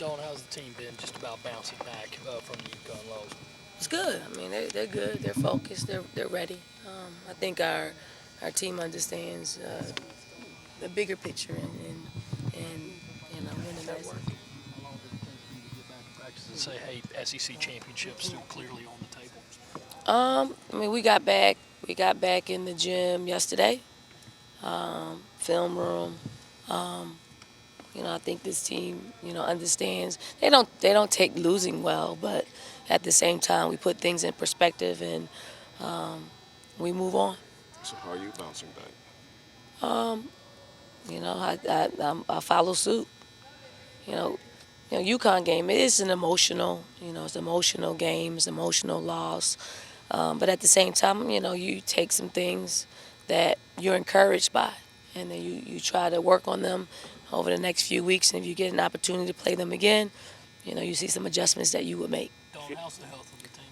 Dawn, how's the team been just about bouncing back from the UConn loss? It's good. I mean, they're good. They're focused. They're ready. I think our team understands the bigger picture and winning that work. How long did it take for you to get back to practice and say, hey, SEC championship's still clearly on the table? I mean, we got back in the gym yesterday. Film room. Um, I think this team, understands. They don't take losing well, but at the same time, we put things in perspective and we move on. So how are you bouncing back? Um, I follow suit. You know, UConn game. It is an emotional. It's an emotional game. It's an emotional loss. But at the same time, you take some things that you're encouraged by, and then you try to work on them over the next few weeks. And if you get an opportunity to play them again, you see some adjustments that you would make. Dawn, how's the health of the team?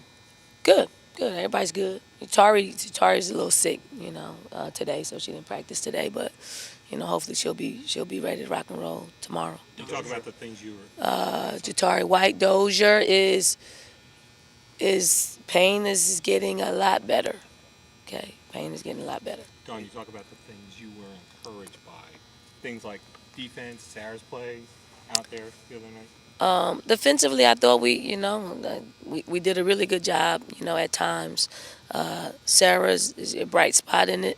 Good, good. Everybody's good. Tari's a little sick, today, so she didn't practice today. But hopefully she'll be ready to rock and roll tomorrow. You talk about the things you were. Jatari White Dozier is pain is getting a lot better. Okay, pain is getting a lot better. Don, you talk about the things you were encouraged by. Things like defense, Sarah's play out there the other night. Defensively, I thought we did a really good job. At times, Sarah's is a bright spot in it,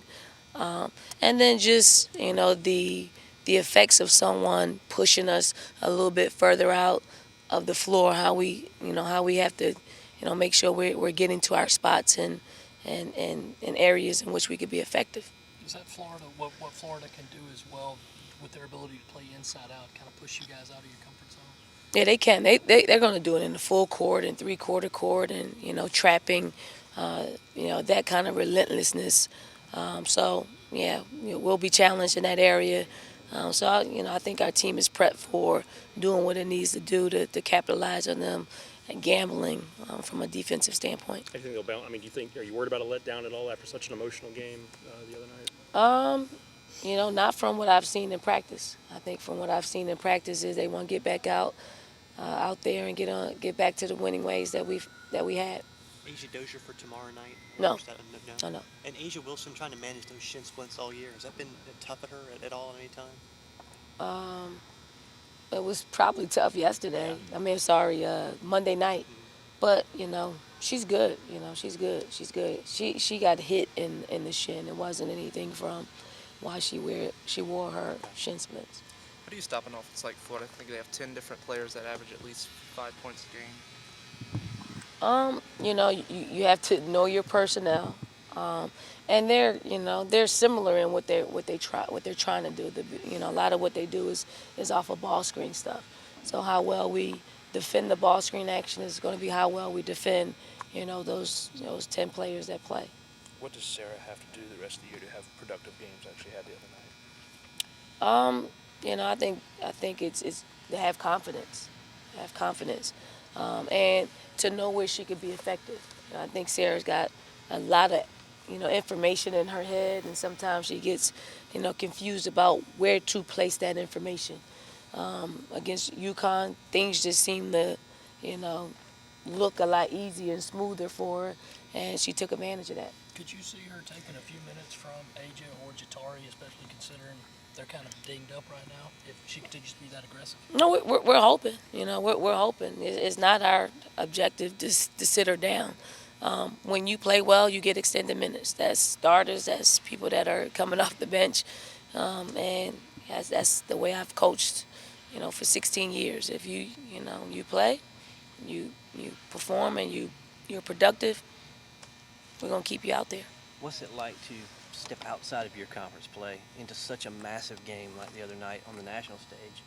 and then just the effects of someone pushing us a little bit further out of the floor. How we have to make sure we're getting to our spots and areas in which we could be effective. Is that Florida, what Florida can do as well with their ability to play inside out, kind of push you guys out of your comfort zone? Yeah, they can. They're going to do it in the full court and three-quarter court and trapping, that kind of relentlessness. So yeah, we'll be challenged in that area. I think our team is prepped for doing what it needs to do to capitalize on them and gambling from a defensive standpoint. I think they'll bounce. I mean, are you worried about a letdown at all after such an emotional game the other night? Not from what I've seen in practice. I think from what I've seen in practice is they want to get back out there and get back to the winning ways that we had. Asia Dozier for tomorrow night? No. No. No. And Asia Wilson trying to manage those shin splints all year. Has that been tough at her at all at any time? It was probably tough yesterday. I mean, sorry, Monday night. But she's good. She's good. She's good. She got hit in the shin. It wasn't anything from why she wore her shin splints. How do you stop an offense like Florida? I think they have 10 different players that average at least 5 points a game. You have to know your personnel, and they're similar in what they're trying to do. A lot of what they do is off of ball screen stuff. So how well we defend the ball screen action is going to be how well we defend, those 10 players that play. What does Sarah have to do the rest of the year to have productive games like she had the other night? I think it's to have confidence, and to know where she could be effective. I think Sarah's got a lot of information in her head, and sometimes she gets confused about where to place that information. Against UConn, things just seem to look a lot easier and smoother for her, and she took advantage of that. Could you see her taking a few minutes from Aja or Jatari, especially considering they're kind of dinged up right now, if she continues to be that aggressive? No, we're hoping. We're hoping. It's not our objective to sit her down. When you play well, you get extended minutes. That's starters. That's people that are coming off the bench, and that's the way I've coached. For 16 years. If you play, you perform, and you're productive, we're gonna keep you out there. What's it like to step outside of your conference play into such a massive game like the other night on the national stage,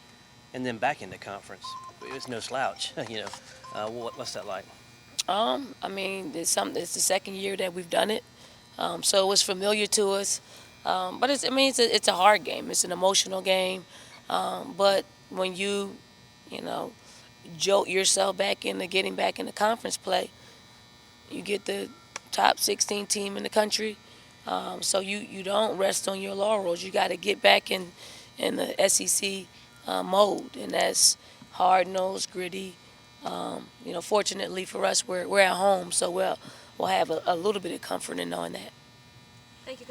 and then back into conference? It's no slouch, What's that like? I mean, it's the second year that we've done it, so it was familiar to us. But it's a hard game. It's an emotional game. But when you jolt yourself back into getting back into conference play, you get the top 16 team in the country. So you don't rest on your laurels. You got to get back in the SEC mode, and that's hard nosed, gritty. Fortunately for us, we're at home, so we'll have a little bit of comfort in knowing that.